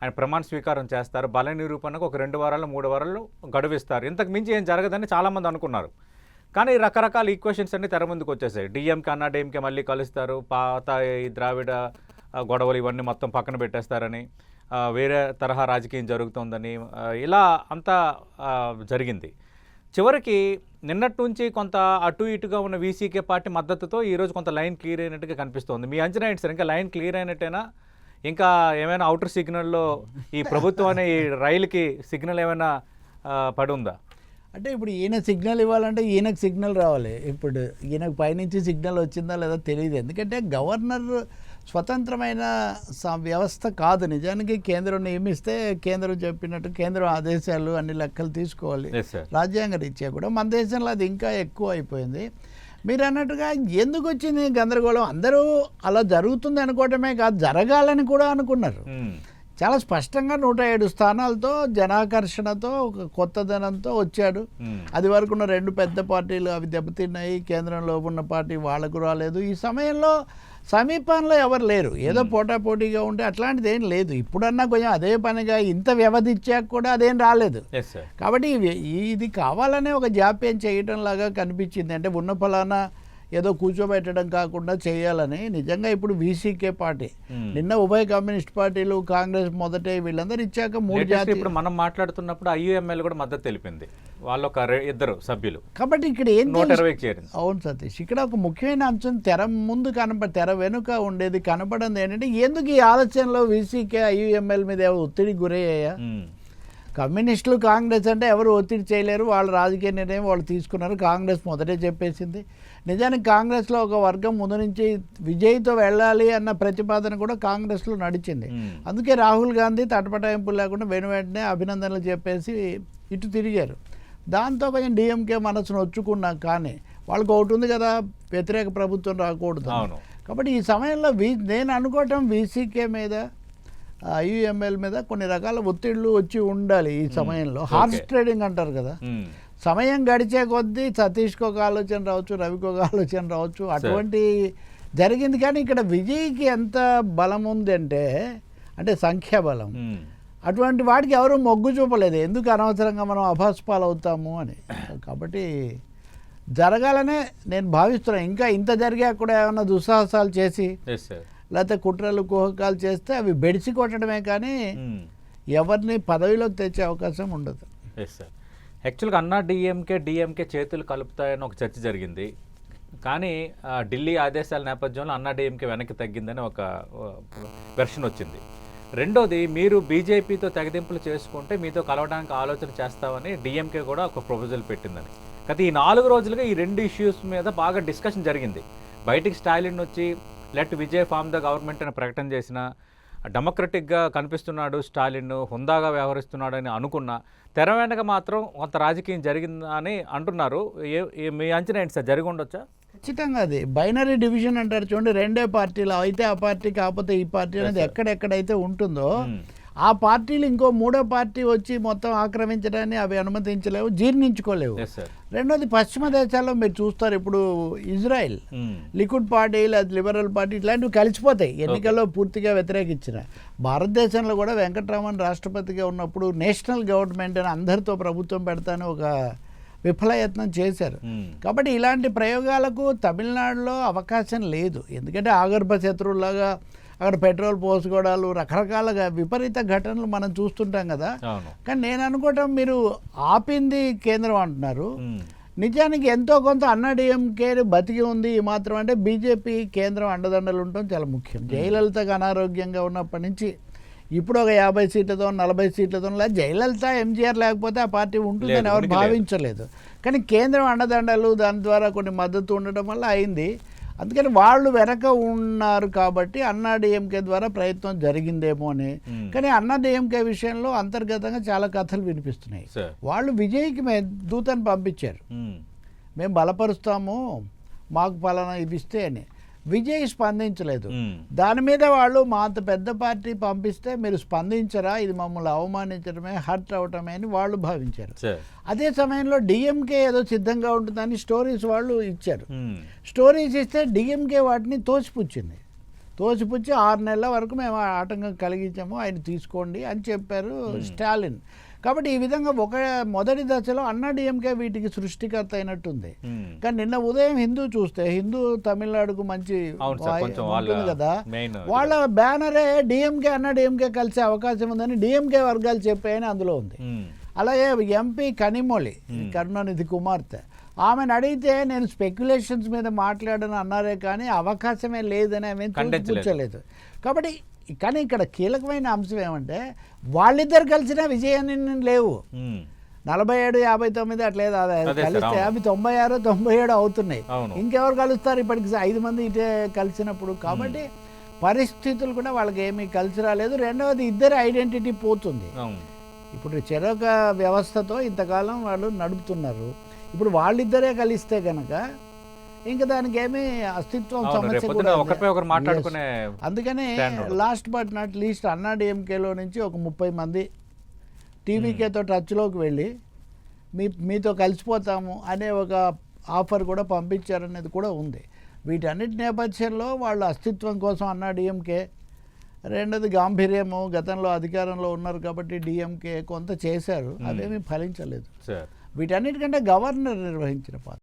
ఆయన ప్రమాణ స్వీకారం చేస్తారు. బల నిరూపణకు ఒక 2 వారాలు, 3 వారాలు గడువిస్తారు. ఇంతకు మించి ఏం జరగదని చాలామంది అనుకున్నారు. కానీ రకరకాల ఈక్వేషన్స్ అన్నీ తెర ముందుకు వచ్చేసాయి. డీఎంకే, అన్నా డీఎంకే మళ్ళీ కలుస్తారు. పాత ఈ ద్రావిడ గొడవలు ఇవన్నీ మొత్తం పక్కన పెట్టేస్తారని, వేరే తరహా రాజకీయం జరుగుతోందని ఇలా అంతా జరిగింది. చివరికి నిన్నటి నుంచి కొంత అటు ఇటుగా ఉన్న వీసీకే పార్టీ మద్దతుతో ఈరోజు కొంత లైన్ క్లియర్ అయినట్టుగా కనిపిస్తోంది. మీ అంచనా ఏంటి సార్? ఇంకా లైన్ క్లియర్ అయినట్టేనా? ఇంకా ఏమైనా అవుటర్ సిగ్నల్లో ఈ ప్రభుత్వం అనే ఈ రైలుకి సిగ్నల్ ఏమైనా పడి ఉందా? అంటే ఇప్పుడు ఈయన సిగ్నల్ ఇవ్వాలంటే ఈయనకు సిగ్నల్ రావాలి. ఇప్పుడు ఈయనకు పైనుంచి సిగ్నల్ వచ్చిందా లేదా తెలియదు. ఎందుకంటే గవర్నర్ స్వతంత్రమైన వ్యవస్థ కాదు. నిజానికి కేంద్రం నియమిస్తే కేంద్రం చెప్పినట్టు కేంద్రం ఆదేశాలు అన్ని లెక్కలు తీసుకోవాలి. రాజ్యాంగ రీత్యా కూడా మన దేశంలో అది ఇంకా ఎక్కువ అయిపోయింది. మీరు అన్నట్టుగా ఎందుకు వచ్చింది గందరగోళం? అందరూ అలా జరుగుతుంది అనుకోవటమే కాదు, జరగాలని కూడా అనుకున్నారు. చాలా స్పష్టంగా 107 స్థానాలతో జనాకర్షణతో ఒక కొత్తదనంతో వచ్చాడు. అది వరకు ఉన్న 2 పెద్ద పార్టీలు అవి దెబ్బతిన్నాయి. కేంద్రంలో ఉన్న పార్టీ వాళ్లకు రాలేదు. ఈ సమయంలో సమీపంలో ఎవరు లేరు. ఏదో పోటాపోటీగా ఉంటే అట్లాంటిది ఏం లేదు. ఇప్పుడన్నా కొంచెం అదే పనిగా ఇంత వ్యవధి ఇచ్చాక కూడా అదేం రాలేదు. కాబట్టి ఇది కావాలనే ఒక జాప్యం చేయటం లాగా కనిపించింది. అంటే ఉన్న ఫలానా ఏదో కూర్చోబెట్టడం కాకుండా చేయాలని. నిజంగా ఇప్పుడు వీసీకే పార్టీ నిన్న ఉభయ కమ్యూనిస్ట్ పార్టీలు, కాంగ్రెస్ మొదటే వీళ్ళందరూ ఇచ్చాక 3 జాతీయ ఇప్పుడు మనం మాట్లాడుతున్నప్పుడు ఐయుఎంఎల్ కూడా మద్దతు తెలిపింది. వాళ్ళు ఒక 2 సభ్యులు. కాబట్టి ఇక్కడ ఏం 120కి చేరింది. అవును సతీష్, ఇక్కడ ఒక ముఖ్యమైన అంశం తెర ముందు తెర వెనుక ఉండేది కనపడింది ఏంటంటే ఎందుకు ఈ ఆలోచనలో వీసీకే ఐయుఎంఎల్ మీద ఒత్తిడికి గురయ్యాయా? కమ్యూనిస్టులు కాంగ్రెస్ అంటే ఎవరు ఒత్తిడి చేయలేరు. వాళ్ళ రాజకీయ నిర్ణయం వాళ్ళు తీసుకున్నారు. కాంగ్రెస్ మొదటే చెప్పేసింది. నిజానికి కాంగ్రెస్లో ఒక వర్గం ముందు నుంచి విజయ్తో వెళ్ళాలి అన్న ప్రతిపాదన కూడా కాంగ్రెస్లో నడిచింది. అందుకే రాహుల్ గాంధీ తటపటాయింపులు లేకుండా వెంటనే అభినందనలు చెప్పేసి ఇటు తిరిగారు. దాంతో కొంచెం డిఎంకే మనసును నొచ్చుకున్నా. కానీ వాళ్ళకి ఒకటి ఉంది కదా, వ్యతిరేక ప్రభుత్వం రాకూడదు. కాబట్టి ఈ సమయంలో నేను అనుకోవటం వీసీకే మీద, ఐయుఎంఎల్ మీద కొన్ని రకాల ఒత్తిళ్లు వచ్చి ఉండాలి. ఈ సమయంలో హార్స్ ట్రేడింగ్ అంటారు కదా, సమయం గడిచే కొద్దీ సతీష్కి ఒక ఆలోచన రావచ్చు, రవికి ఒక ఆలోచన రావచ్చు, అటువంటి జరిగింది. కానీ ఇక్కడ విజయ్కి ఎంత బలం ఉంది అంటే సంఖ్యాబలం, అటువంటి వాటికి ఎవరు మొగ్గు చూపలేదు. ఎందుకు అనవసరంగా మనం అభాస్పాలు అవుతాము అని. కాబట్టి జరగాలనే నేను భావిస్తున్నాను. ఇంకా ఇంత జరిగా కూడా ఏమైనా దుస్సాహసాలు చేసి లేకపోతే కుట్రలు కుహకాలు చేస్తే అవి బెడిసి కొట్టడమే కానీ ఎవరిని పదవిలోకి తెచ్చే అవకాశం ఉండదు. సార్, యాక్చువల్గా అన్నా డిఎంకే చేతులు కలుపుతాయని ఒక చర్చ జరిగింది. కానీ ఢిల్లీ ఆదేశాల నేపథ్యంలో అన్నా డిఎంకే వెనక్కి తగ్గిందని ఒక వెర్షన్ వచ్చింది. రెండోది, మీరు బీజేపీతో తెగదింపులు చేసుకుంటే మీతో కలవడానికి ఆలోచన చేస్తామని డిఎంకే కూడా ఒక ప్రపోజల్ పెట్టిందని. కానీ ఈ 4 రోజులుగా ఈ 2 ఇష్యూస్ మీద బాగా డిస్కషన్ జరిగింది. బయటికి స్టాలిన్ వచ్చి let Vijay form the government అని ప్రకటన చేసిన, డెమోక్రటిక్గా కనిపిస్తున్నాడు స్టాలిన్, హుందాగా వ్యవహరిస్తున్నాడని అనుకున్నా, తెర వెనక మాత్రం కొంత రాజకీయం జరిగిందని అంటున్నారు. మీ అంచనా ఏంటి సార్, జరిగి ఉండొచ్చా? ఖచ్చితంగా అది బైనరీ డివిజన్ అంటారు చూడండి. 2 పార్టీలు అయితే ఆ పార్టీ కాకపోతే ఈ పార్టీ అనేది ఎక్కడెక్కడైతే ఉంటుందో ఆ పార్టీలు ఇంకో 3వ పార్టీ వచ్చి మొత్తం ఆక్రమించడాన్ని అవి అనుమతించలేవు, జీర్ణించుకోలేవు. రెండోది, పశ్చిమ దేశాల్లో మీరు చూస్తారు, ఇప్పుడు ఇజ్రాయెల్ లిక్విడ్ పార్టీ లేదా లిబరల్ పార్టీ ఇట్లాంటివి కలిసిపోతాయి ఎన్నికల్లో పూర్తిగా వ్యతిరేకించిన. భారతదేశంలో కూడా వెంకటరామన్ రాష్ట్రపతిగా ఉన్నప్పుడు నేషనల్ గవర్నమెంట్ అని అందరితో ప్రభుత్వం పెడతాను ఒక విఫలయత్నం చేశారు. కాబట్టి ఇలాంటి ప్రయోగాలకు తమిళనాడులో అవకాశం లేదు. ఎందుకంటే ఆగర్భ శత్రువులాగా అక్కడ పెట్రోల్ పోసుకోవడాలు, రకరకాలుగా విపరీత ఘటనలు మనం చూస్తుంటాం కదా. కానీ నేను అనుకోవటం, మీరు ఆపింది కేంద్రం అంటున్నారు. నిజానికి ఎంతో కొంత అన్నా డిఎంకే బతికి ఉంది ఈ మాత్రం అంటే బీజేపీ కేంద్రం అండదండలు ఉండటం చాలా ముఖ్యం. జయలలితకు అనారోగ్యంగా ఉన్నప్పటి నుంచి ఇప్పుడు ఒక 50 సీట్లతో 40 సీట్లతో జయలలిత ఎంజీఆర్ లేకపోతే ఆ పార్టీ ఉంటుందని ఎవరు భావించలేదు. కానీ కేంద్రం అండదండలు దాని ద్వారా కొన్ని మద్దతు ఉండడం వల్ల అయింది. అందుకని వాళ్ళు వెనక ఉన్నారు కాబట్టి అన్నా డిఎంకే ద్వారా ప్రయత్నం జరిగిందేమో అని. కానీ అన్నా డిఎంకే విషయంలో అంతర్గతంగా చాలా కథలు వినిపిస్తున్నాయి. వాళ్ళు విజయ్కి దూతని పంపించారు, మేము బలపరుస్తాము, మాకు పలానా ఇది ఇస్తే అని. విజయ్ స్పందించలేదు. దాని మీద వాళ్ళు మా అంత పెద్ద పార్టీ పంపిస్తే మీరు స్పందించరా, ఇది మమ్మల్ని అవమానించడమే, హర్ట్ అవటమే అని వాళ్ళు భావించారు. అదే సమయంలో డిఎంకే ఏదో సిద్ధంగా ఉంటుందని స్టోరీస్ వాళ్ళు ఇచ్చారు. స్టోరీస్ ఇస్తే డిఎంకే వాటిని తోసిపుచ్చింది. తోసిపుచ్చి 6 నెలల వరకు మేము ఆటంకం కలిగించాము, ఆయన తీసుకోండి అని చెప్పారు స్టాలిన్. కాబట్టి ఈ విధంగా మొదటి దశలో అన్నాడీఎంకే వీటికి సృష్టికర్త అయినట్టుంది. కానీ నిన్న ఉదయం హిందూ చూస్తే, హిందూ తమిళనాడుకు మంచి ఉంటుంది కదా, వాళ్ళ బ్యానరే డిఎంకే అన్నాడీఎంకే కలిసే అవకాశం ఉందని డిఎంకే వర్గాలు చెప్పాయని అందులో ఉంది. అలాగే ఎంపీ కనిమొళి, కరుణానిధి కుమార్తె, ఆమెను అడిగితే నేను స్పెక్యులేషన్స్ మీద మాట్లాడను అన్నారే కానీ అవకాశమే లేదని ఆమె చూపించలేదు. కాబట్టి కానీ ఇక్కడ కీలకమైన అంశం ఏమంటే వాళ్ళిద్దరు కలిసిన విజయాన్ని లేవు. 47, 59 అట్లేదు, కలిస్తే అవి 96, 97 అవుతున్నాయి. ఇంకెవరు కలుస్తారు ఇప్పటికి 5 మంది ఇటే కలిసినప్పుడు? కాబట్టి పరిస్థితులు కూడా వాళ్ళకి ఏమీ కలిసి రాలేదు. రెండవది ఇద్దరు ఐడెంటిటీ పోతుంది. ఇప్పుడు చెరొక వ్యవస్థతో ఇంతకాలం వాళ్ళు నడుపుతున్నారు. ఇప్పుడు వాళ్ళిద్దరే కలిస్తే కనుక ఇంకా దానికి ఏమీ అస్తిత్వం సమస్య కూడా. అందుకని లాస్ట్ బట్ నాట్ లీస్ట్ అన్నాడీఎంకేలో నుంచి ఒక 30 మంది టీవీకేతో టచ్లోకి వెళ్ళి మీతో కలిసిపోతాము అనే ఒక ఆఫర్ కూడా పంపించారనేది కూడా ఉంది. వీటన్నిటి నేపథ్యంలో వాళ్ళ అస్తిత్వం కోసం అన్నాడీఎంకే, రెండోది గాంభీర్యము, గతంలో అధికారంలో ఉన్నారు కాబట్టి డిఎంకే కొంత చేశారు, అవేమీ ఫలించలేదు. వీటన్నిటికంటే గవర్నర్ నిర్వహించిన పాత్ర